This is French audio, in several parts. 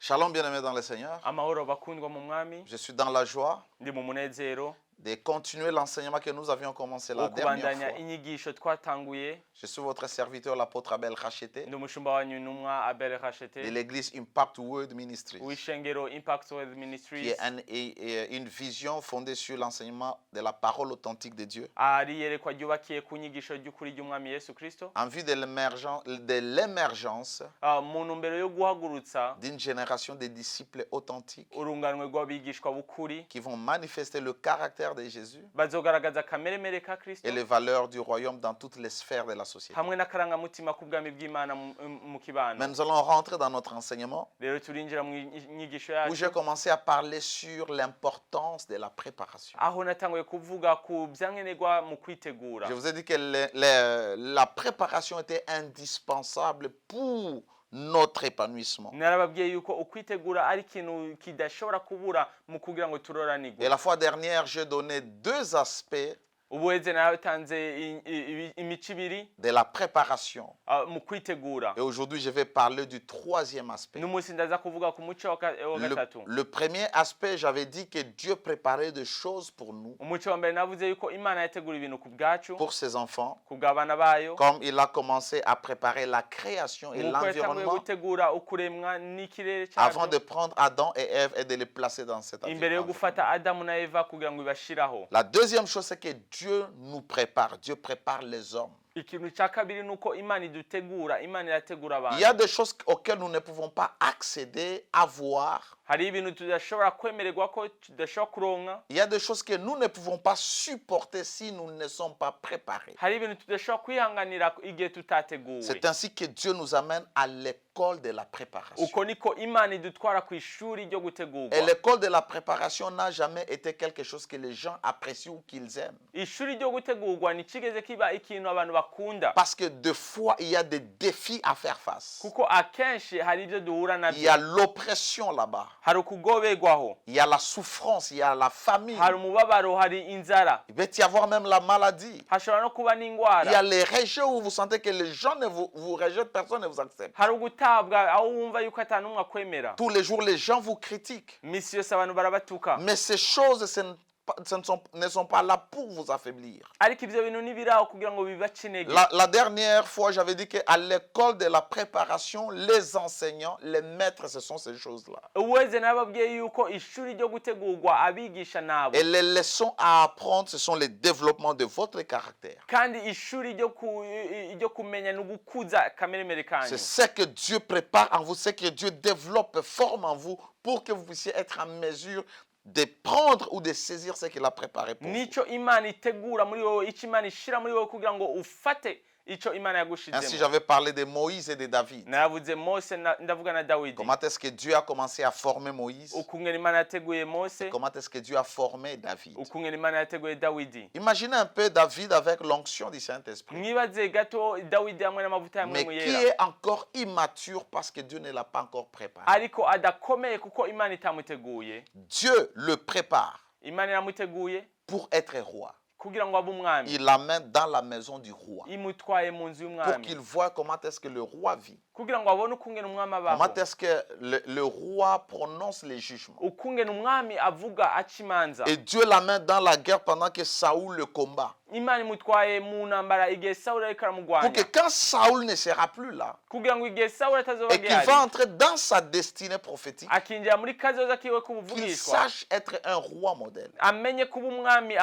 Shalom bien-aimés dans le Seigneur. Amahoro bakundwa mu mwami Je suis dans la joie ndi mu munezero de continuer l'enseignement que nous avions commencé la wo dernière kubandanya fois. inyigisho twatanguye. Je suis votre serviteur, l'apôtre Abel Rachété, Ndi umushumba wanyu intumwa Abel de Rachete l'église Impact Word Ministries, w'ishengero Impact Word qui Ministries est une vision fondée sur l'enseignement de la parole authentique de Dieu, ari yerekwa ryubakiye ku nyigisho ry'ukuri ry'umwami Yesu Kristo en vue de l'émergence mu ntumbero yo guhagurutsa d'une génération de disciples authentiques urunganwe rw'abigishwa b'ukuri qui vont manifester le caractère de Jésus bazogaragaza akameremere ka Kristo et les valeurs du royaume dans toutes les sphères de la société. hamwe n'akarangamutima k'ubwami bw'Imana mu kibano. Mais nous allons rentrer dans notre enseignement Rero turinjira mu nyigisho où j'ai yacu commencé à parler sur l'importance de la préparation. aho natanguye kuvuga ku byankenerwa mu kwitegura. Je vous ai dit que la préparation était indispensable pour notre épanouissement. narababwiye yuko ukwitegura ari ikintu kidashobora kubura mu kugira ngo Et turoranirwe. la fois dernière, j'ai donné deux aspects ubuheze naratanze imico ibiri de la préparation. mu kwitegura. Et aujourd'hui, je vais parler du troisième aspect. n'umunsi ndaza kuvuga ku muco wa gatatu. Le premier aspect, j'avais dit que Dieu préparait des choses pour nous, umuco wa mbere navuze yuko Imana yategura ibintu ku bwacu pour ses enfants, ku bw'abana bayo comme il a commencé à préparer la création et nk'uko yatanguye l'environnement gutegura ukuremwa n'ikirere avant de cyacu prendre Adam et Ève et de les placer dans cet imbere yo environnement. gufata Adamu na Eva kugira ngo ibashiraho. La deuxième chose, c'est que Dieu nous prépare. Dieu prépare les hommes. ikintu cya kabiri nuko Imana idutegura, Imana irategura Il y a abantu. des choses auxquelles nous ne pouvons pas accéder, avoir. hari ibintu tudashobora kwemererwa ko tudashobora kuronka. Il y a des choses que nous ne pouvons pas supporter si nous ne sommes pas préparés. hari ibintu tudashobora kwihanganira igihe tutateguwe. C'est ainsi que Dieu nous amène à l'école de la préparation. uko niko Imana idutwara ku ishuri ryo gutegurwa. Et l'école de la préparation n'a jamais été quelque chose que les gens apprécient ou qu'ils aiment. ishuri ryo gutegurwa ntikigeze kiba ikintu abantu bakunda, Parce que des fois, il y a des défis à faire face. kuko akenshi hari ibyo duhura Il y a nabyo. l'oppression là-bas. hari ukugoberwaho, Il y a la souffrance, il y a la famine. hari umubabaro, hari inzara, Il peut y avoir même la maladie. hashobora no kuba Il y a n'indwara, les rejets où vous sentez que les gens ne vous rejettent, personne ne vous accepte. hari ugutabwa aho wumva yuko ata n'umwe akwemera. Tous les jours, les gens vous critiquent. iminsi yose abantu barabatuka, Mais ces choses, ne sont pas là pour vous affaiblir. ariko ibyo bintu ntibiraho kugira ngo bibace intege. La dernière fois, j'avais dit qu'à l'école de la préparation, les enseignants, les maîtres, ce sont ces choses-là. uweze nababwiye yuko ishuri ryo gutegurwa abigisha nabo, Et les leçons à apprendre, ce sont les développements de votre caractère. kandi ishuri ryo kumenya no gukuza kameremere kanyu. C'est ce que Dieu prépare en vous, ce que Dieu développe, forme en vous pour que vous puissiez être en mesure de prendre ou de saisir ce qu'il a préparé pour vous. nico Imana itegura muri wowe, icyo Imana ishira muri wowe kugira ngo ufate icyo Imana Ainsi, yagushizemo. j'avais parlé de Moïse et de David. naravuze Mose, ndavuga na Dawidi, Comment est-ce que Dieu a commencé à former Moïse? ukungena Imana yateguye Mose, Comment est-ce que Dieu a formé David? ukungena Imana yateguye Dawidi. Imaginez un peu David avec l'onction du Saint-Esprit, mwibaze gato Dawidi hamwe n'amavuta ya mais Mwemu qui yera, est encore immature parce que Dieu ne l'a pas encore préparé. ariko adakomeye kuko Imana itamuteguye. Dieu le prépare Imana iramuteguye pour être roi. kugira ngo abe umwami, Il l'amène dans la maison du roi imutwaye mu nzu pour y'umwami qu'il voie comment est-ce que le roi vit. kugira ngo abone ukungena umwami abaho, Comment est-ce que le roi prononce les jugements. ukungena umwami avuga aca imanza. Et Dieu l'amène dans la guerre pendant que Saoul le combat. Imana imutwaye mu ntambara igihe Sawuli ariko Pour aramugwanya, que quand Saoul ne sera plus là, kugira ngo igihe Sawuli atazoba et qu'il gihari va entrer dans sa destinée prophétique, akinjira muri kazoza kiwe qu'il k'ubuvugishwa, sache être un roi modèle. amenye kuba umwami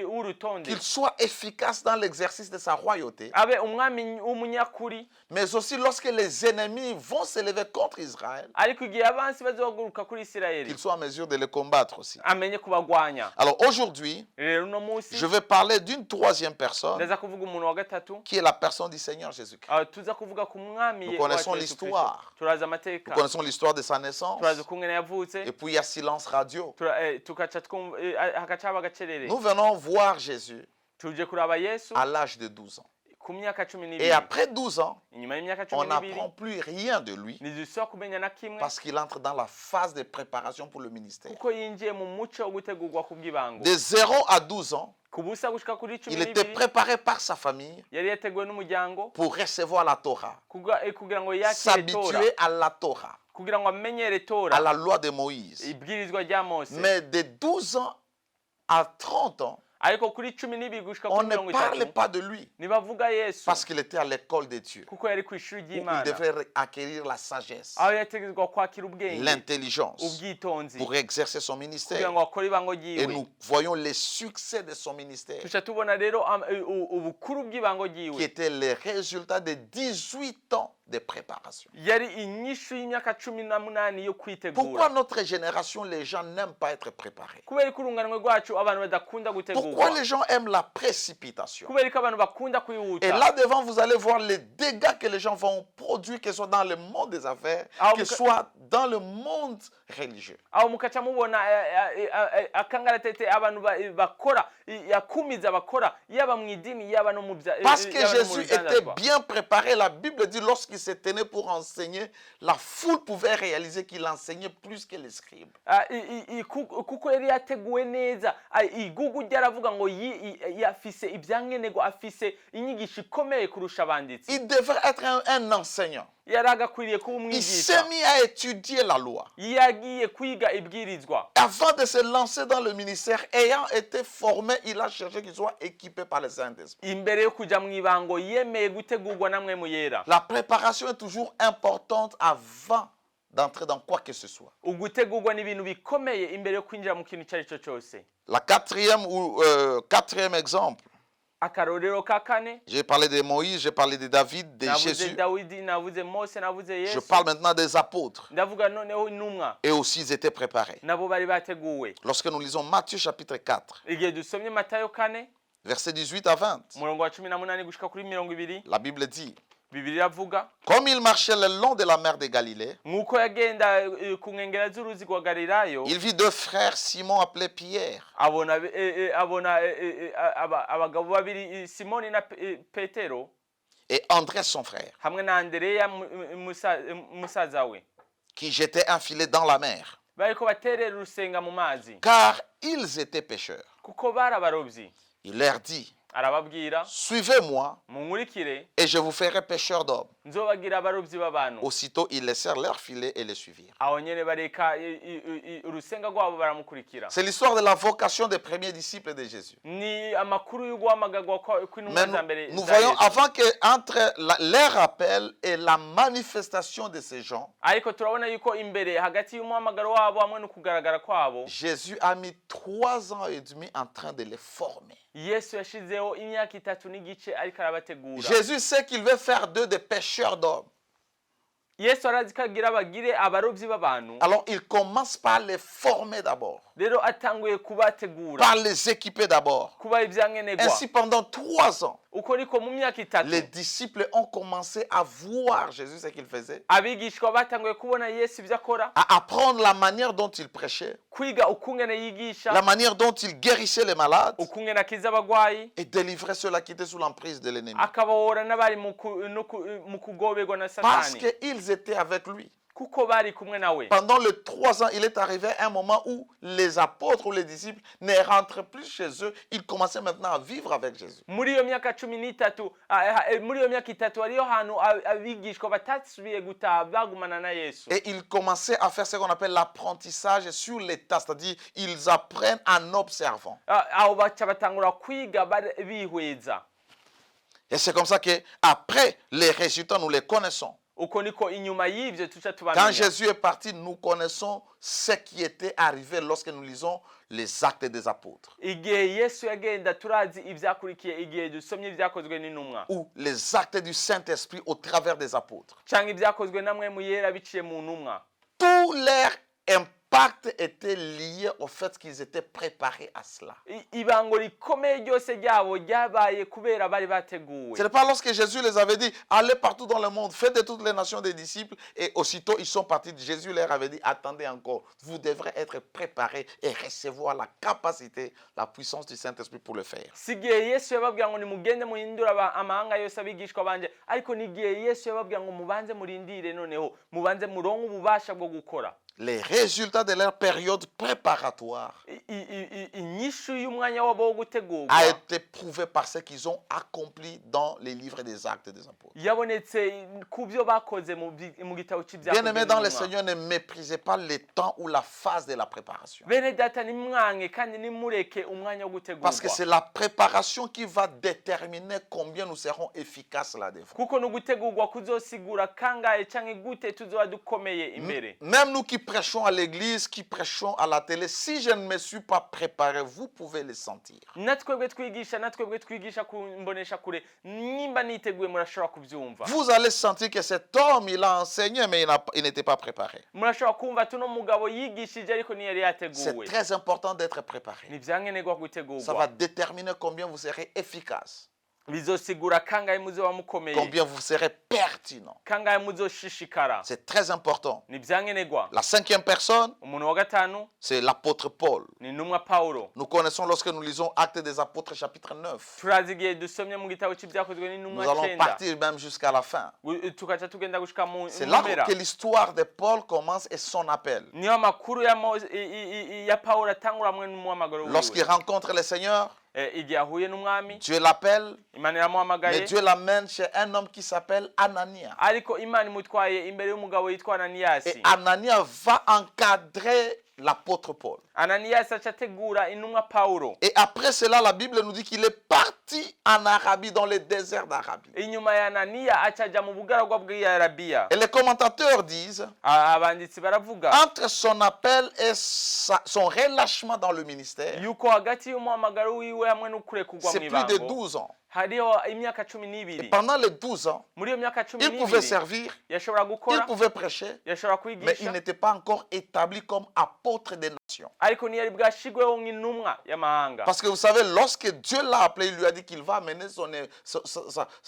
w'urutonde, Qu'il soit efficace dans l'exercice de sa royauté. abe umwami w'umunyakuri. Mais aussi lorsque les ennemis vont s'élever contre Israël, ariko igihe abansi bazohaguruka kuri Isirayeli qu'il soit en mesure de les combattre aussi. amenye kubagwanya. Alors aujourd'hui, rero uno munsi je vais parler d'une troisième personne ndaza kuvuga umuntu wa gatatu, qui est la personne du Seigneur Jésus-Christ. tuza kuvuga ku mwami Nous connaissons wacu Yesu l'histoire. Kristo. turazi Nous amateka, connaissons l'histoire de sa naissance. turazi ukungene yavutse, Et puis il y a silence radio. tugaca twumva hagaca haba agacerere. Nous venons voir Jésus tuje kuraba Yesu à l'âge de 12 ans. ku myaka 12. Et après 12 ans, inyuma y'imyaka on 12 n'apprend plus rien de lui ntidusaba kumenya na kimwe, parce qu'il entre dans la phase de préparation pour le ministère. kuko yinjiye mu muco wo gutegurwa ku bw'ibango. De 0 à 12 ans, ku busa gushika kuri il était 12 préparé par sa famille yari yateguwe n'umuryango pour recevoir la Torah, kugira ngo yakire Tora, s'habituer à la Torah. kugira ngo amenyere à Tora la loi de Moïse. ibwirizwa rya Mose. Mais de 12 ans à 30 ans, Ariko kuri 12 gushika on kuri ne 30 parle pas de lui nibavuga Yesu parce qu'il était à l'école de Dieu, kuko yari kwishuri où il ry'Imana devait acquérir la sagesse, aho yategezwa kwakira ubwenge l'intelligence ubwitonzi pour exercer son kugira ministère. ngo akore ibango Et ryiwe. nous voyons les succès de son ministère, Tuca tubona rero ubukuru bw'ibango qui ryiwe étaient les résultats de 18 ans de préparation. yari inyishu y'imyaka 18 yo Pourquoi kwitegura. notre génération, les gens n'aiment pas être préparés? Kubera ko urunganwe rwacu abantu badakunda Pourquoi gutegurwa. les gens aiment la précipitation? Kubera ko abantu bakunda Et kwihuta. là devant, vous allez voir les dégâts que les gens vont produire, que ce soit dans le monde des affaires, Ah, que ce soit dans le monde religieux. aho mukaca mubona akangaratete abantu bakora yakumiza bakora yaba mu idini yaba no mu Parce que Jésus était bien préparé, la Bible dit lorsqu'il se tenait pour enseigner, la foule pouvait réaliser qu'il enseignait plus que les scribes. kuko yari yateguwe neza igugu ryaravuga ngo yafise ibyankenerwa afise inyigisho ikomeye kurusha abanditsi. Il devait être un enseignant. Yari agakwiriye kuba Il s'est umwigisha mis à étudier la loi. yagiye kwiga ibwirizwa. Avant de se lancer dans le ministère, ayant été formé, il a cherché qu'il soit équipé par le Saint-Esprit. Imbere yo kuja mu ibango yemeye gutegurwa na mwemu yera. La préparation est toujours importante avant d'entrer dans quoi que ce soit. Ugutegurwa ni ibintu bikomeye imbere yo kwinjira mu kintu cyari cyo cyose. La quatrième exemple, Akarorero ka kane j'ai parlé de Moïse, j'ai parlé de David, de navuze Jésus. Dawidi navuze Mose navuze Je Yesu. parle maintenant des apôtres. Ndavuga noneho intumwa Et aussi, ils étaient préparés. nabo bari bateguwe. Lorsque nous lisons Matthieu chapitre 4, Igihe dusomye Matayo 4 versets 18 à 20, umurongo wa 18 gushika kuri 20 la Bible dit, Bibiliya avuga comme il marchait le long de la mer de Galilée, nkuko yagenda ku nkengera z'uruzi rwa Galilaya il vit deux frères Simon appelé Pierre abona abagabo babiri Simoni na Petero et André son frère, hamwe na Andereya musaza we qui jetaient un filet dans la mer, bariko baterera urusenga mu mazi car ils étaient pêcheurs. kuko bari abarobyi. Il leur dit, Arababwira suivez-moi munkurikire et je vous ferai pêcheurs d'hommes. nzobagira abarobyi b'abantu. Aussitôt, ils laissèrent leur filet et les suivirent. Aho nyene bareka urusenga rwabo baramukurikira. C'est l'histoire de la vocation des premiers disciples de Jésus. Ni amakuru y'uguhamagarwa kw'intumwa Mais za mbere nous za voyons Yesu. avant que entre leur appel et la manifestation de ces gens, Ariko turabona yuko imbere hagati y'umuhamagaro wabo hamwe no kugaragara kwabo Jésus a mis 3 ans et demi en train de les former. Yesu yashizeho imyaka 3 n'igice ariko arabategura. Jésus sait qu'il veut faire d'eux des pêcheurs d'hommes. Yesu arazi ko agira bagire abarobyi b'abantu. Alors il commence par les former d'abord, Rero atanguye kubategura par les équiper d'abord. kuba ibyankenerwa. Ainsi pendant 3 ans, Uko niko mu myaka 3 les disciples ont commencé à voir Jésus ce qu'il faisait, abigishwa batanguye kubona Yesu ibyo akora, à apprendre la manière dont il prêchait, kwiga ukungene yigisha, la manière dont il guérissait les malades ukungene akiza abagwayi, et délivrait ceux-là qui étaient sous l'emprise de l'ennemi. akabohora n'abari mu kugoberwa na Parce Satani qu'ils étaient avec lui. kuko bari kumwe nawe. Pendant les 3 ans, il est arrivé un moment où les apôtres ou les disciples ne rentraient plus chez eux. Ils commençaient maintenant à vivre avec Jésus. Muri iyo myaka 13 muri iyo myaka 3 hariyo hantu abigishwa batasubiye gutaha bagumana na Yesu. Et ils commençaient à faire ce qu'on appelle l'apprentissage sur les tas, c'est-à-dire ils apprennent en observant. Aho baca batangura kwiga bihweza. Et c'est comme ça que après les résultats, nous les connaissons. Uko niko inyuma y'ivyo tuca Quand tubamenya. Jésus est parti, nous connaissons ce qui était arrivé lorsque nous lisons les actes des apôtres. Igihe Yesu yagenda turazi ivyakurikiye igihe dusomye ibyakozwe n'intumwa. Ou les actes du Saint-Esprit au travers des apôtres. Canke ibyakozwe namwe mu yera biciye mu ntumwa. Tout leur impact était lié au fait qu'ils étaient préparés à cela. Ibango rikomeye ryose ryabo ryabaye kubera bari bateguwe. Ce n'est pas lorsque Jésus les avait dit, allez partout dans le monde, faites de toutes les nations des disciples, et aussitôt ils sont partis. Jésus leur avait dit, attendez encore, vous devrez être préparés et recevoir la capacité, la puissance du Saint-Esprit pour le faire. Sigiye Yesu yababwira ngo nimugende muhindura amahanga yose abigishwa banje, ariko nigiye Yesu yababwira ngo mubanze murindire noneho mubanze muronke ububasha bwo gukora. les résultats de leur période préparatoire inyishu y'umwanya wabo wo gutegurwa a été prouvé par ce qu'ils ont accompli dans les livres des Actes des Apôtres. yabonetse ku byo bakoze mu gitabo Bien-aimés dans le cy'ibyakozwe. Seigneur, ne méprisez pas le temps ou la phase de la préparation. Bene data nimwange kandi nimureke umwanya wo gutegurwa, Parce que c'est la préparation qui va déterminer combien nous serons efficaces là-dedans. kuko no gutegurwa kuzosigura kangahe canke gute tuzoba dukomeye imbere. Même nous qui prêchons à l'église, qui prêchons à la télé, si je ne me suis pas préparé, vous pouvez le sentir. Natwebwe twigisha ku mbonesha kure, nimba niteguye murashobora kuvyumva. Vous allez sentir que cet homme, il a enseigné, mais il n'était pas préparé. Murashobora kumva tuno mugabo yigishije ariko ntiyari C'est yateguwe. très important d'être préparé. Ni vyankenerwa Ça gutegurwa, va déterminer combien vous serez efficace, bizosigura kangahe muzoba mukomeye, combien vous serez pertinent. kangahe muzoshishikara. C'est très important. Ni vyankenerwa. La cinquième personne, Umuntu wa gatanu c'est l'apôtre Paul. ni intumwa Paulo. Nous connaissons lorsque nous lisons Actes des Apôtres chapitre 9. Turazi igihe dusomye mu gitabo cy'ibyakozwe n'intumwa Nous allons 9 partir même jusqu'à la fin. tukaca tugenda gushika mu C'est là mpera. que l'histoire de Paul commence et son appel. Niyo amakuru ya Paulo atangura hamwe n'umuhamagaro Lorsqu'il wiwe. rencontre le Seigneur, Igihe ahuye n'umwami, Dieu l'appelle, Imana mais iramuhamagaye, Dieu l'amène chez un homme qui s'appelle Anania. ariko Imana imutwaye imbere y'umugabo yitwa Et Ananiyasi. Anania va encadrer l'apôtre Paul. Ananiyasi aca ategura intumwa Paulo. Et après cela, la Bible nous dit qu'il est parti en Arabie, dans le désert d'Arabie. Inyuma ya Ananiya aca aja mu bugaragwa bw'Arabiya. Et les commentateurs disent, Abanditsi baravuga entre son appel et son relâchement dans le ministère, yuko hagati y'umuhamagaro wiwe hamwe n'ukurekurwa c'est mu plus de ibango 12 ans. hariho imyaka 12. Pendant les 12 ans, Muri iyo myaka il pouvait 12 servir, yashobora il gukora, pouvait prêcher, yashobora mais il kwigisha, n'était pas encore établi comme apôtre des nations. ariko ntiyari bwashigweho nk'intumwa y'amahanga. Parce que vous savez, lorsque Dieu l'a appelé, il lui a dit qu'il va amener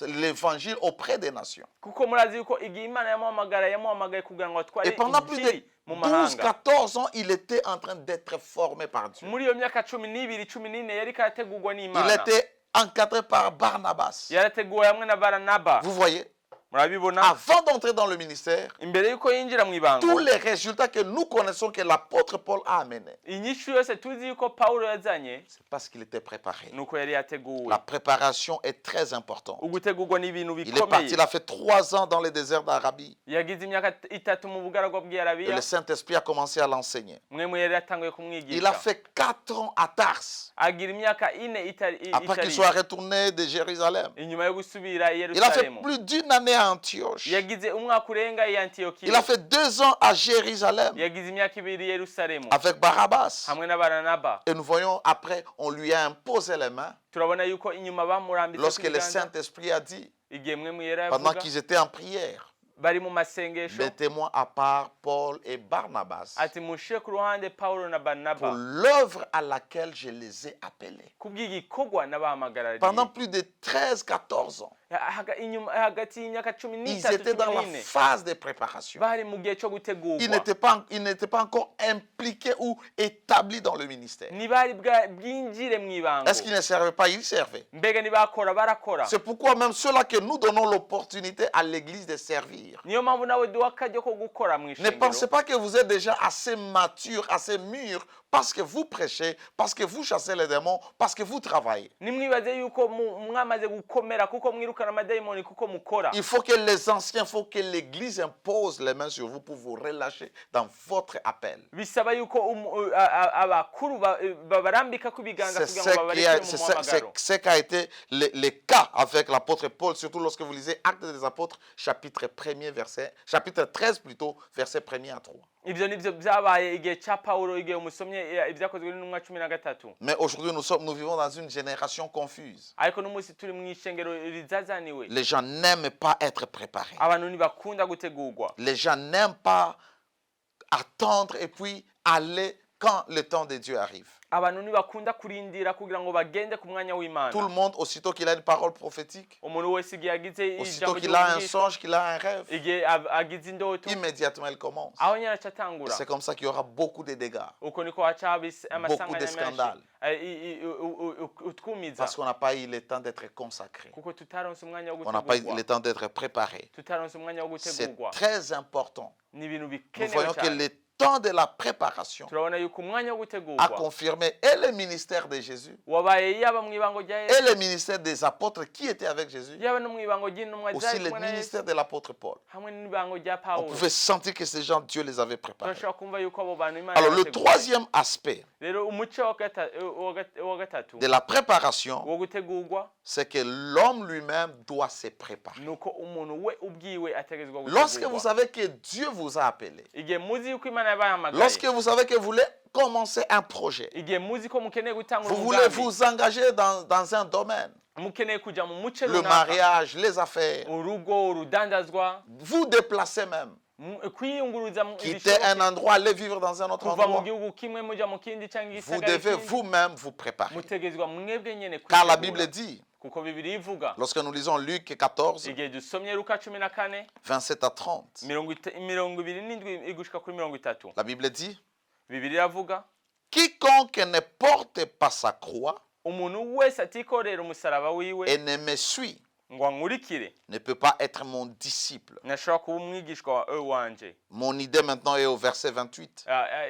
l'évangile auprès des nations. Kuko murazi yuko igihe Imana yamuhamagaye kugira ngo atware Et pendant plus de injili mu mahanga. 12-14 ans, il était en train d'être formé par Dieu. Muri iyo myaka 12 14 yari karategurwa Il n'Imana. était encadré par Barnabas. Yarateguwe hamwe na Baranaba. Vous voyez, Murabibona? avant d'entrer dans le ministère, Imbere yuko yinjira mu ibango, tous les résultats que nous connaissons que l'apôtre Paul a amenés, inyishu yose tuzi yuko Paulo yazanye c'est parce qu'il était préparé. nuko yari yateguwe. La préparation est très importante. Ugutegurwa n'ibintu Il est parti, bikomeye. il a fait 3 ans dans le désert d'Arabie. Yagize imyaka 3 mu bugaragwa Et bw'Arabiya. le Saint-Esprit a commencé à l'enseigner. Mwe yari yatanguye Il a kumwigisha. fait 4 ans à Tars. Agira imyaka 4 Après qu'il soit retourné de Jérusalem. inyuma yo gusubira i Il a fait Yerusalemu. plus d'1 année à Antioche. Yagize umwaka urenga i Il a Antiyokiya. fait 2 ans à Jérusalem Yagize imyaka 2 i Yerusalemu avec Barabbas. hamwe na Baranaba. Et nous voyons après, on lui a imposé les mains Turabona yuko inyuma bamurambitse ku lorsque le biganza Saint-Esprit a dit, igihe mwe muyera pendant yavuga qu'ils étaient en prière, bari mu masengesho mettez-moi à part Paul et Barnabas ati mushire ku ruhande Paulo na pour Baranaba l'œuvre à laquelle je les ai appelés. kubw'igikorwa n'abahamagarariye. Pendant plus de 13-14 ans, hagati y'imyaka 13 ils étaient dans la 14 phase de préparation. bari mu gihe cyo gutegurwa. Ils n'étaient pas encore impliqués ou établis dans le ministère. Ntibari bwinjire mu ibango. Est-ce qu'ils ne servaient pas? Ils servaient. Mbega ntibakora barakora. C'est pourquoi même ceux-là que nous donnons l'opportunité à l'église de servir. Niyo mpamvu nawe duha akaryo ko gukora mu Ne ishengero. pensez pas que vous êtes déjà assez mature, assez mûr, parce que vous prêchez, parce que vous chassez les démons, parce que vous travaillez. Nimwibaze yuko mwamaze gukomera kuko mwirukana amadayimoni kuko mukora. Il faut que les anciens, il faut que l'église impose les mains sur vous pour vous relâcher dans votre appel. Bisaba yuko abakuru babarambika ku biganza C'est kugira ngo babarekere mu muhamagaro. ce qu'a été le cas avec l'apôtre Paul, surtout lorsque vous lisez Actes des Apôtres, chapitre 13 plutôt, verset 1er à 3. Ibyo nibyo byabaye igihe cya Paulo igihe umusomye ibyakozwe n'intumwa 13. Mais aujourd'hui, nous vivons dans une génération confuse. Ariko n'umunsi turi mu ishengero rizazaniwe. Les gens n'aiment pas être préparés. Abantu ntibakunda gutegurwa. Les gens n'aiment pas attendre et puis aller quand le temps de Dieu arrive. Abantu ntibakunda kurindira kugira ngo bagende ku mwanya w'Imana. Tout le monde, aussitôt qu'il a une parole prophétique, Umuntu wese igihe agize aussitôt ijambo qu'il a un ry'ubwigisha, songe, qu'il a un rêve, igihe agize indoto, immédiatement il commence. aho nyine aca Et atangura. c'est comme ça qu'il y aura beaucoup de dégâts. Uko niko haca haba Beaucoup de amasanganya scandales. menshi utwumiza Parce qu'on n'a pas eu le temps d'être consacré. kuko tutaronse umwanya wo On n'a pas eu gutegurwa, le temps d'être préparé. tutaronse umwanya wo C'est gutegurwa. très important. Ni ibintu Nous bikenewe voyons que cyane. le temps de la préparation turabona yuko umwanya wo a gutegurwa confirmé et le ministère de Jésus wabaye yaba mu ibango rya et Yesu le ministère des apôtres qui étaient avec Jésus, yaba no mu ibango ry'intumwa aussi zari le kumwe na Yesu ministère de l'apôtre Paul. hamwe n'ibango rya On Pawulo pouvait sentir que ces gens, Dieu les avait préparés. turashobora kumva yuko abo bantu Imana Alors le yabateguye. troisième aspect rero umuco wa gatatu de la préparation, wo gutegurwa c'est que l'homme lui-même doit se préparer. nuko umuntu we ubwiwe ategezwa Lorsque vous gutegurwa savez que Dieu vous a appelé, igihe muzi yuko Imana yabahamagaye lorsque vous savez que vous voulez commencer un projet, igihe muzi ko mukeneye gutanga vous voulez umugambi vous engager dans un domaine, mukeneye kuja mu muce le runaka mariage, les affaires, urugo urudandazwa vous déplacez même, kwiyunguruza quitter un endroit, aller vivre dans un autre kuva mu endroit, gihugu kimwe muja mu kindi cyangwa vous igisagara devez kindi vous-même vous préparer. mutegezwa mwebwe nyene Car la kwitegura. Bible dit, kuko bibiri ivuga lorsque nous lisons Luc 14, igihe dusomye Luka 14 27 à 30, mirongo ibiri n'indwi igushika kuri 30 la Bible dit, bibiri iravuga quiconque ne porte pas sa croix umuntu wese atikorera umusaraba wiwe et ne me suit ngo ankurikire ne peut pas être mon disciple. nashobora kuba umwigishwa wanje. Mon idée maintenant est au verset 28.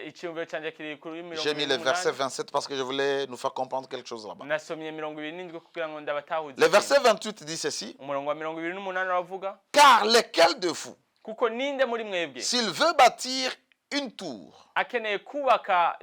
icyumviro cyanjye kiri kuri J'ai mis le verset 28 27 parce que je voulais nous faire comprendre quelque chose là-bas. nasomye 27 kugira ngo ndabatahuze Le verset 28 dit ceci, umurongo wa 28 uravuga car lequel de vous, kuko ninde muri mwebwe s'il veut bâtir une tour akeneye kubaka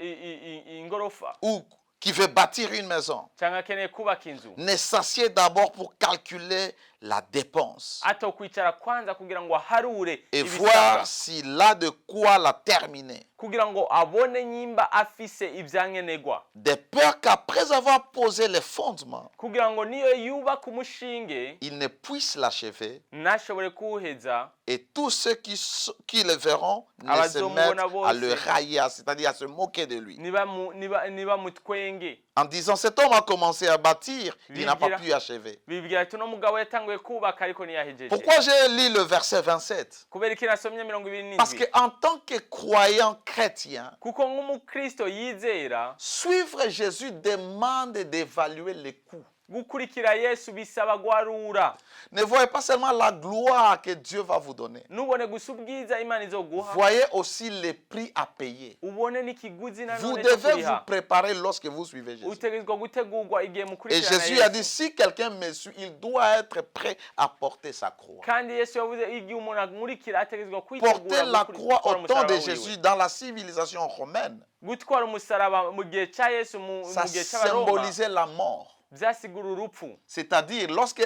ingorofa ou qui veut bâtir une maison, cyangwa akeneye kubaka inzu ne s'assied d'abord pour calculer la dépense atokwicara kwanza kugira ngo aharure et ibisabwa voir s'il a de quoi la terminer. kugira ngo abone nyimba afise ibyankenegwa De peur qu'après avoir posé les fondements, kugira ngo niyo yubaka umushinge il ne puisse l'achever ntashobore kuwuheza et tous ceux qui le verront ne se mettent à le railler, c'est-à-dire à se moquer de lui. niba mutwenge En disant, cet homme a commencé à bâtir, il n'a pas pu achever. bibwira ati uno mugabo yatanguye kubaka ariko ntiyahejeje Pourquoi j'ai lu le verset 27? kubera iki nasomye 27 Parce qu'en tant que croyant chrétien, kuko nk'umukristo yizera suivre Jésus demande d'évaluer les coûts. gukurikira Yesu bisaba gwarura. Ne voyez pas seulement la gloire que Dieu va vous donner. Nubone gusa ubwiza Imana izoguha. Voyez aussi les prix à payer. Ubone n'ikiguzi na Vous none devez vous préparer lorsque vous suivez Jésus. utegezwa gutegurwa igihe Et mukurikirana Jésus a dit, si quelqu'un me suit, il doit être prêt à porter sa croix. kandi Yesu yavuze igihe umuntu amurikira ategezwa Porter la croix au temps de umusaraba wiwe. Jésus dans la civilisation romaine, Gutwara umusaraba mu gihe cya Yesu mu ça gihe cy'abaroma symbolisait la mort. byasigura urupfu. C'est-à-dire, lorsque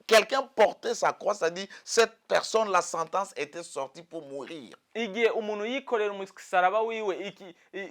quelqu'un portait sa croix, c'est-à-dire cette personne, la sentence était sortie pour mourir. Igihe umuntu yikorera umusaraba wiwe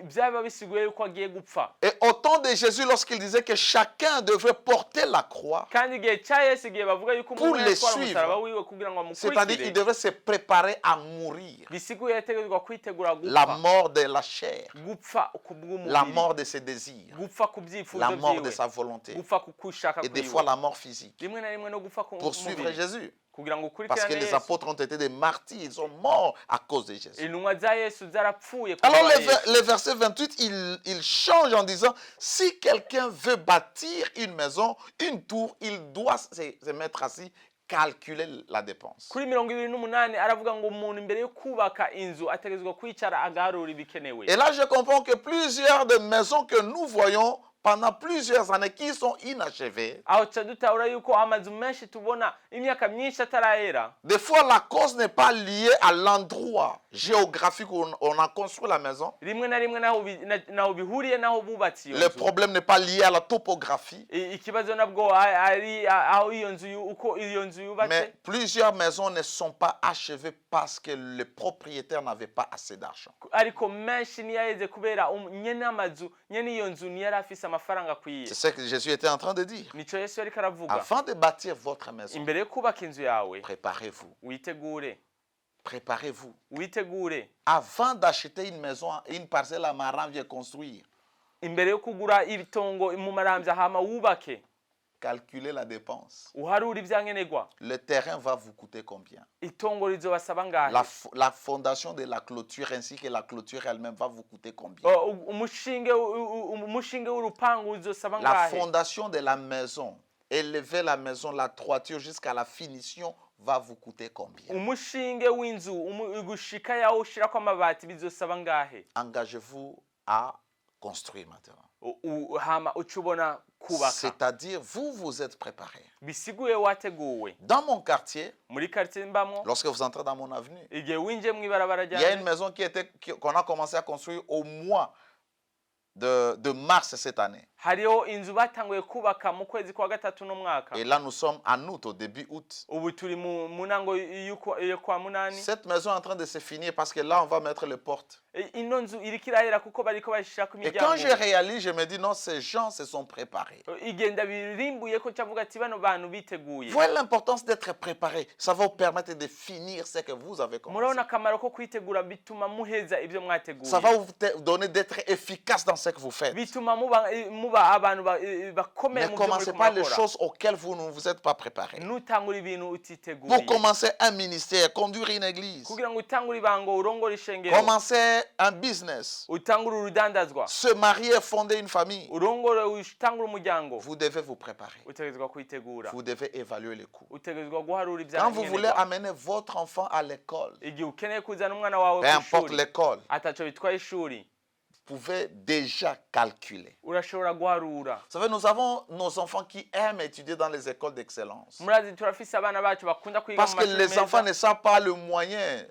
byaba bisiguye yuko agiye gupfa. Et au temps de Jésus, lorsqu'il disait que chacun devrait porter la croix, kandi igihe cya Yesu igihe bavuga yuko Pour umuntu les yatwara suivre. umusaraba wiwe kugira ngo c'est-à-dire il amukurikire devrait se préparer à mourir. bisiguye yategezwa kwitegura La gupfa mort de la chair, gupfa la kubw'umubiri mort de ses désirs, gupfa ku byifuzo la mort de byiwe sa volonté gupfa ku kushaka et des kwiwe fois la mort physique. rimwe na rimwe no gupfa ku Pour suivre mubiri Jésus. kugira ngo Parce que ukurikirane les Yesu. apôtres ont été des martyrs, ils sont morts à cause de Jésus. intumwa za Yesu zarapfuye Alors kubera Yesu. le verset 28, il change en disant, si quelqu'un veut bâtir une maison, une tour, il doit se mettre assis, calculer la dépense. kuri 28 aravuga ngo umuntu imbere yo kubaka inzu ategezwa kwicara agarura ibikenewe. Et là, je comprends que plusieurs des maisons que nous voyons pendant plusieurs années qui sont inachevées, aho ca dutahura yuko amazu menshi tubona imyaka myinshi atarahera des fois la cause n'est pas liée à l'endroit géographique où on a construit la maison. rimwe na rimwe naho bihuriye naho bubatse iyo Le nzu. problème n'est pas lié à la topographie, Ikibazo nabwo ari aho iyo nzu uko iyo nzu mais yubatse plusieurs maisons ne sont pas achevées parce que le propriétaire n'avait pas assez d'argent. ariko menshi niyaheze kubera nyene amazu nyene iyo nzu niyari afise amafaranga akwiye. C'est ce que Jésus était en train de dire. Nico Yesu yariko aravuga Avant de bâtir votre maison, imbere yo kubaka inzu yawe préparez-vous. witegure Préparez-vous. witegure Avant d'acheter une maison, une parcelle à Maran vient construire, imbere yo kugura ibitongo mu maramvya hama wubake calculez la dépense. uharura ivyankenegwa Le terrain va vous coûter combien? itongo rizobasaba ngahe La fondation de la clôture ainsi que la clôture elle-même va vous coûter combien? umushinge w'urupangu uzosaba La ngahe fondation de la maison élever la maison, la toiture jusqu'à la finition va vous coûter combien? umushinge w'inzu gushika yawo ushirako amabati bizosaba ngahe? Engagez-vous à construire maintenant. Hama ucubona kubaka. C'est-à-dire, vous êtes préparés. Bisiguye wateguwe. Dans mon quartier, Muri quartier mbamwo, lorsque vous entrez dans mon avenue, igihe winjiye mw'ibarabara il y a une ryanje, maison qu'on a commencé à construire au mois de mars cette année. hariho inzu batanguye kubaka mu kwezi kwa gatatu no mwaka. Et là, nous sommes en août, au début août. Ubu turi mu nango yo kwa munani. Cette maison est en train de se finir parce que là, on va mettre les portes. Ino nzu iriko irahera kuko bariko bashirako Et quand je imiryango. réalise, je me dis, non, ces gens se sont préparés. Igenda birimbuye ko cavuga ati bano bantu biteguye. Voilà l'importance d'être préparé. Ça va vous permettre de finir ce que vous avez commencé. Murabona akamaro ko kwitegura bituma muheza ibyo Ça mwateguye. va vous donner d'être efficace dans ce que vous faites. Bituma muba abantu bakomeye Ne mu byo commencez muri pas les kumakora. choses auxquelles vous ne vous êtes pas préparé. Nutangura ibintu Vous utiteguye. commencez un ministère, conduire une église. Kugira ngo utangure ibango urongore ishengero. Commencez un business. Utangure urudandazwa. Se marier, fonder une famille. Urongore utangure umuryango. Vous devez vous préparer. Utegezwa kwitegura. Vous devez évaluer les coûts. Utegezwa guharura Quand vous voulez ibyankenerwa. amener votre enfant à l'école, Igihe ukeneye kuzana umwana wawe peu importe kw'ishuri l'école, ataco bitwaye ishuri vous pouvez déjà calculer. urashobora guharura. Vous savez, nous avons nos enfants qui aiment étudier dans les écoles d'excellence. Murazi turafise abana bacu bakunda kwiga Parce mu que mashuri les enfants meza ne savent pas le moyen,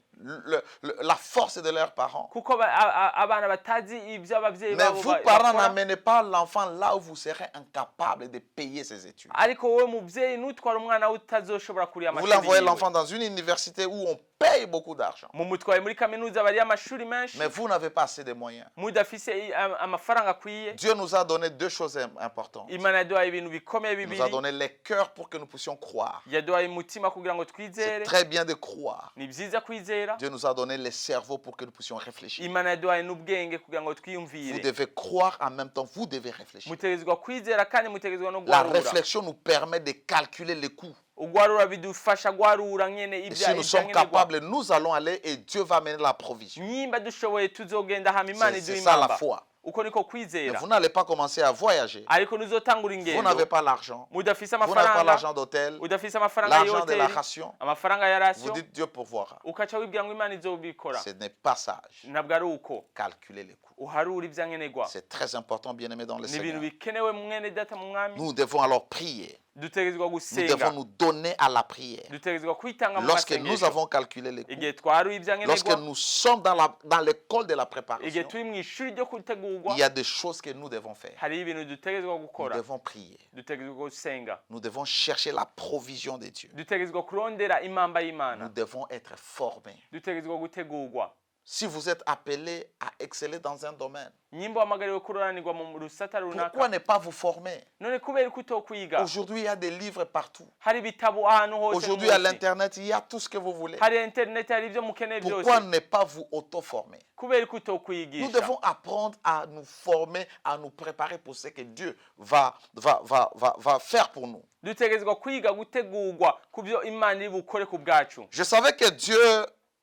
la force de leurs parents. kuko abana batazi ibyo abavyeyi Mais babo vous, parents, bakora. n'amenez pas l'enfant là où vous serez incapable de payer ses études. Ariko wowe muvyeyi nutwara umwana we utazoshobora kuriya Vous amashuri l'envoyez yiwe. l'enfant dans une université où on paye beaucoup d'argent. Mumutwaye muri kaminuza bari amashuri menshi Mais vous n'avez pas assez de moyens. mudafise amafaranga akwiye. Dieu nous a donné deux choses importantes. Imana yaduhaye ibintu bikomeye Il nous a bibiri. donné les cœurs pour que nous puissions croire. Yaduhaye umutima kugira ngo C'est twizere. très bien de croire. Ni vyiza kwizera. Dieu nous a donné les cerveaux pour que nous puissions réfléchir. Imana yaduhaye n'ubwenge kugira ngo Vous twiyumvire. devez croire en même temps, vous devez réfléchir. Mutegezwa kwizera kandi mutegezwa no La guharura. réflexion nous permet de calculer les coûts. Ugwarura bidufasha guharura nyene Et ibya si nous sommes ibyankenerwa. capables, nous allons aller et Dieu va amener la provision. Nyimba dushoboye tuzogenda hama Imana C'est iduha ça la impamba. foi. Uko niko Mais kwizera. vous n'allez pas commencer à voyager. Ariko nuzotangura Vous ingendo. n'avez pas l'argent. Mudafise Vous n'avez pas amafaranga. l'argent d'hôtel, Udafise amafaranga l'argent de la y'hoteli. ration. Amafaranga ya Vous ratio. dites Dieu pourvoira. Ukaca wibwira ngo Imana izobikora. Ce n'est pas sage. Ntabwo ari uko. Calculez les coûts. Uharura ibyankenerwa. C'est très important, bien-aimés dans le Ni ibintu Seigneur. bikenewe mwene data mu mwami. Nous devons alors prier. Dutegezwa Nous gusenga. devons nous donner à la prière. Dutegezwa kwitanga mu Lorsque nous masengesho. avons calculé les coûts, Igihe twaruye lorsque ibyankenerwa. nous sommes dans l'école de la Igihe préparation, turi mu ishuri ryo gutegurwa. il y a des choses que nous devons faire. Hari ibintu dutegezwa Nous gukora. devons prier. Dutegezwa gusenga. Nous devons chercher la provision de Dieu. Dutegezwa kurondera impamba Nous y'Imana. devons être formés. Dutegezwa gutegurwa. Si vous êtes appelé à exceller dans un domaine, Nyimba wamagariwe kuroranirwa mu rusata pourquoi runaka. ne pas vous former? None kubera ko utokwiga. Aujourd'hui, il y a des livres partout. Hari ibitabo ahantu hose. Aujourd'hui, mu à isi. l'Internet, il y a tout ce que vous voulez. Hari internet, hari ibyo mukeneye byose. Pourquoi ne pas vous auto-former? Kubera ko Nous utokwigisha. devons apprendre à nous former, à nous préparer pour ce que Dieu va faire pour nous. Dutegezwa kwiga gutegurwa kubyo Imana iri bukore ku bwacu. Je savais que Dieu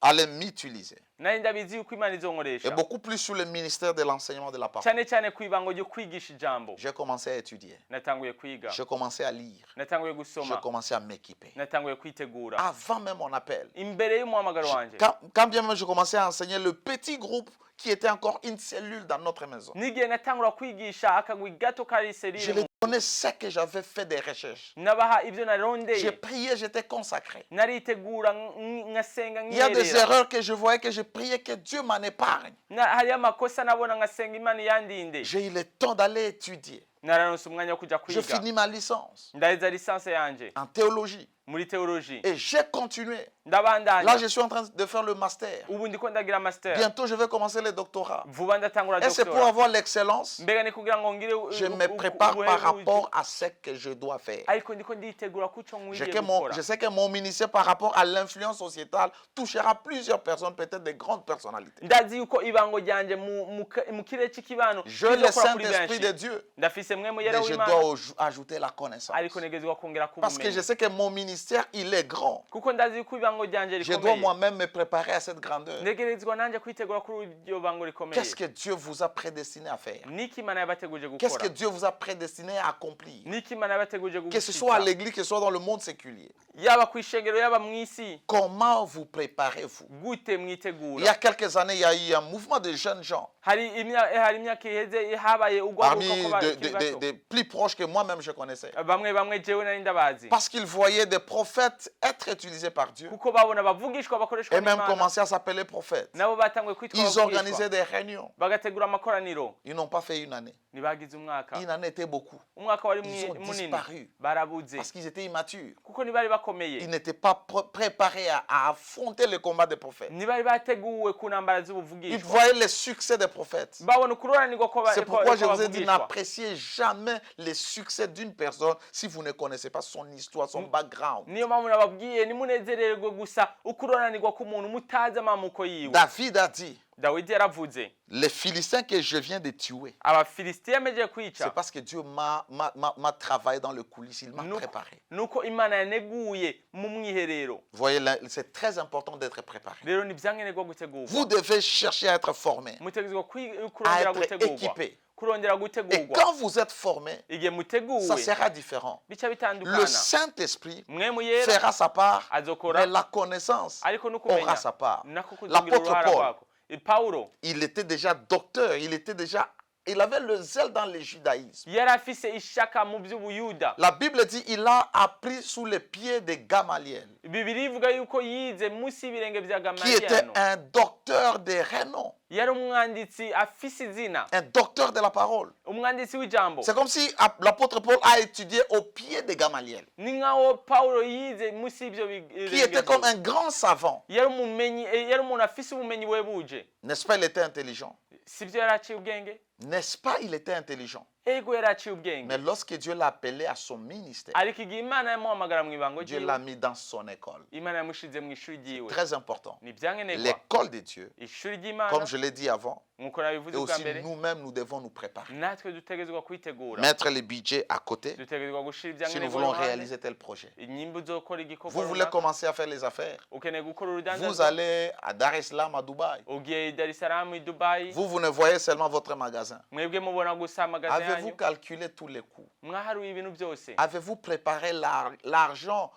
allait m'utiliser. Nari ndabizi yuko Imana Et izonkoresha. beaucoup plus sur le ministère de l'enseignement de la parole. Cyane cyane ku ibango ryo kwigisha ijambo. J'ai commencé à étudier. Natanguye kwiga. J'ai commencé à lire. Natanguye J'ai gusoma. commencé à m'équiper. Natanguye kwitegura. Avant même mon appel. Imbere y'umuhamagaro wanje. Quand bien même je commençais à enseigner le petit groupe qui était encore une cellule dans notre maison. Nigihe natangura kwigisha akagwi gato kari Je serire. leur donnais ce que j'avais fait des recherches. Nabaha ibyo J'ai narondeye. prié, j'étais consacré. Naritegura ngasenga Il y a des nkiyerera. erreurs que je voyais que je priais que Dieu m'en épargne. Hari amakosa nabona ngasenga Imana yandinde. J'ai eu le temps d'aller étudier. Nararonse umwanya wo kuja Je kwiga. finis ma licence Ndaheza lisanse yanje en théologie. muri théologie. Et j'ai continué. Ndabandanya. Là, je suis en train de faire le master. Ubu ndiko ndagira master. Bientôt, je vais commencer le doctorat. Vuba ndatangura Et c'est pour doctorat. avoir l'excellence. Mbega ni kugira ngo ngire Je me prépare par rapport à ce que je dois faire. ariko ndiko nditegura kuco Je nkwiye gukora. sais que mon ministère par rapport à l'influence sociétale touchera plusieurs personnes, peut-être des grandes personnalités. Ndazi yuko ibango ryanje mu kirere cy'ikibano Je le Saint-Esprit de Dieu. ndafise mwe mu Mais yera je w'Imana dois ajouter la connaissance. ariko negezwa kongera Parce que je kubumenya sais que mon ministère, il est grand. kuko ndazi yuko ibango bango ryanje Je dois rikomeye moi-même me préparer à cette grandeur. ntegerezwa nanjye kwitegura kuri iryo bango rikomeye Qu'est-ce que Dieu vous a prédestiné à faire? niki imana yabateguje Qu'est-ce gukora que Dieu vous a prédestiné à accomplir? niki imana yabateguje Que ce soit à gushitsa l'église, que ce soit dans le monde séculier. yaba ku ishengero yaba mu isi Comment vous préparez-vous? gute Il y mwitegura a quelques années, il y a eu un mouvement de jeunes gens, hari imyaka iheze habaye parmi ugwaruka kw'abakiri bato des plus proches que moi-même je connaissais. bamwe jewe nari ndabazi Parce qu'ils voyaient des prophètes être utilisés par Dieu kuko babona bavugishwa bakoreshwa et même n'Imana commencer à s'appeler prophètes. nabo batangwe kwitwa Ils abavugishwa organisaient des réunions. bagategura amakoraniro Ils n'ont pas fait une année. ntibagize umwaka Une année était beaucoup. umwaka wari Ils ont munini disparu barabuze parce qu'ils étaient immatures. kuko ntibari bakomeye Ils n'étaient pas préparés à affronter le combat des prophètes. ntibari bateguwe ku ntambara Ils z'ubuvugishwa voyaient les succès des prophètes. babona ukuroranirwa C'est pourquoi je vous ai dit, kw'abavugishwa n'appréciez jamais les succès d'une personne si vous ne connaissez pas son histoire, son background. niyo mpamvu nababwiye nimunezererwe gusa ukuroranirwa k'umuntu mutazi amamuko yiwe David a dit, dawidi yaravuze les Philistins que je viens de tuer, abafilisitiya yamejeje kwica c'est parce que Dieu m'a travaillé dans le coulisses, il m'a préparé. nuko imana yaneguye mu mwiherero Vous voyez, c'est très important d'être préparé. rero ntibyankenerwa gutegurwa Vous devez chercher à être formé, mutegerezwa à kurondera être gutegurwa équipé. kurondera Et gutegurwa quand vous êtes formé, igihe muteguwe ça sera différent. bica Le bitandukana Saint-Esprit mwemu yera fera sa part, azokora mais la connaissance ariko aura nukumenya sa part. nako kuzogira L'apôtre uruhara Paul, rwako paulo il était déjà docteur, il avait le zèle dans le judaïsme. yari afise ishaka mu by'ubuyuda La Bible dit il a appris sous les pieds de Gamaliel, bibiri ivuga yuko yize munsi y'ibirenge bya qui était gamaliyano un docteur de renom, yari umwanditsi afise izina un docteur de la parole. umwanditsi w'ijambo C'est comme si l'apôtre Paul a étudié au pied de Gamaliel, ni nkaho paulo yize munsi y'ibyo qui était comme un grand savant. yari umuntu afise ubumenyi buhebuje N'est-ce pas, il était intelligent? sibyo yari aciye ubwenge N'est-ce pas, il était intelligent? ego yari aciye ubwenge Mais lorsque Dieu l'a appelé à son ministère, ariko igihe imana yamuhamagara mu ibango Dieu ryiwe l'a mis dans son école. imana yamushize mu ishuri ryiwe Très important. ni ibyankenerwa L'école de Dieu, ishuri ry'imana comme je l'ai dit avant, nk'uko et nabivuze bwa aussi mbere nous-mêmes, nous devons nous préparer. natwe dutegerezwa kwitegura Mettre les budgets à côté dutegerezwa gushira si nous ibyankenerwa voulons iruhande réaliser tel projet. inyimba uzokora igikorwa Vous voulez runaka commencer à faire les affaires. ukeneye gukora Vous urudandaza allez à Dar es Salaam, à Dubaï. ugiye i Dar es Salaam i Dubai Vous ne voyez seulement votre magasin. mwebwe mubona gusa amagazi Avez-vous yanyu calculé tous les coûts? mwaharuye ibintu byose Avez-vous préparé l'argent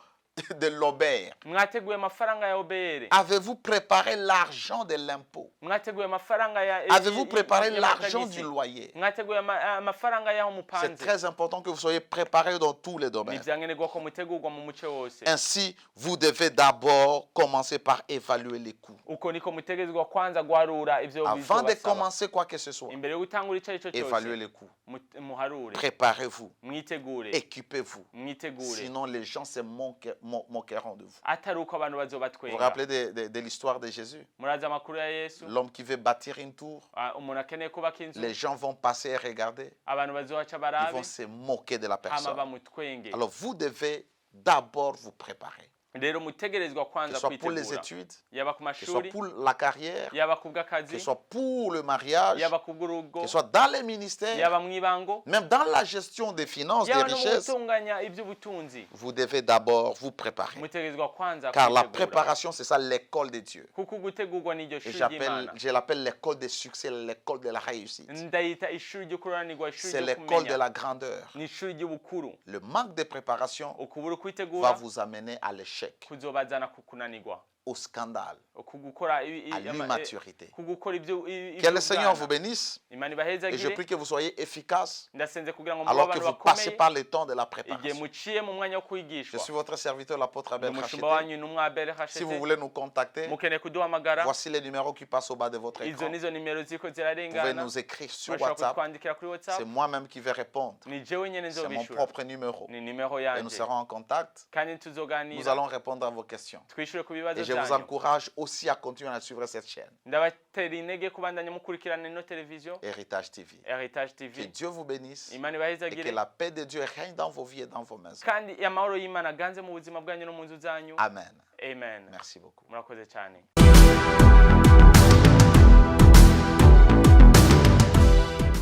de l'auberge? mwateguye amafaranga ya obr Avez-vous préparé l'argent de l'impôt? mwateguye amafaranga ya Avez-vous préparé l'argent y'amatagisi. du loyer? mwateguye amafaranga y'aho C'est mupanze très important que vous soyez préparé dans tous les ni domaines. ibyankenerwa ko mutegurwa mu muce wose Ainsi, vous devez d'abord commencer par évaluer les coûts. uko niko mutegerezwa kwanza guharura ivyo Avant de bizobasaba commencer quoi que ce soit, imbere yo gutangura icyo ari cyo évaluez cyose les coûts. muharure Préparez-vous. mwitegure Équipez-vous. mwitegure Sinon, les gens se moqueront de vous. atari uko abantu Vous vous bazobatwenga rappelez de l'histoire de Jésus? murazi amakuru ya yesu L'homme qui veut bâtir une tour, umuntu akeneye kubaka inzu les gens vont passer et regarder. abantu bazohaca Ils barabe vont se moquer de la hama personne. bamutwenge Alors, vous devez d'abord vous préparer. rero mutegerezwa Que ce kwanza soit pour les kwitegura études, yaba ku que ce soit mashuri pour la carrière, yaba ku que bw'akazi ce soit pour le mariage, yaba ku bw'urugo que ce soit dans les ministères, yaba mu ibango même dans la gestion des finances, des yaba no mu richesses. gutunganya iby'ubutunzi Vous devez d'abord vous préparer. mutegerezwa kwanza Car la kwitegura préparation, c'est ça l'école de Dieu. kuko gutegurwa n'iryo Et shuri ry'imana je l'appelle l'école des succès, l'école de la réussite. ndayita ishuri ryo kuroranirwa ishuri C'est ryo l'école de kumenya la grandeur. ni ishuri ry'ubukuru Le manque de préparation ukubura va kwitegura vous amener à l'échec, kuzobazana ku kunanirwa au scandale, kugukora à l'immaturité. kugukora ibyo Que le Seigneur vous bénisse imana et je ibahezagire prie que vous soyez efficaces ndasenze kugira ngo mube alors que abantu vous passez bakomeye par le temps de la igihe préparation. muciye mu mwanya wo Je kwigishwa suis votre serviteur, l'apôtre Abel umushumba Rachete. wanyu n'umwa Abel Si Hashete vous voulez nous contacter, mukeneye kuduhamagara voici les numéros qui passent au bas de votre izo écran. nizo nimero ziko Vous pouvez zirarengana nous écrire sur bashobora WhatsApp. kutwandikira kuri C'est WhatsApp moi-même qui vais répondre. ni jewe nyene C'est mon nzobishura propre numéro. ni nimero Et nous yanje serons en contact. kandi Nous tuzoganira allons répondre à vos questions. twishure ku bibazo Et je vous byanyu encourage aussi à continuer à suivre cette chaîne, ndabatera intege kubandanya mukurikirana ino televiziyo Héritage TV. Heritage Que TV Dieu vous bénisse imana et que ibahezagire la paix de Dieu règne dans vos vies et dans vos maisons. kandi amahoro y'imana aganze mu buzima bwanyu no mu nzu zanyu Amen. amen Merci beaucoup. murakoze cyane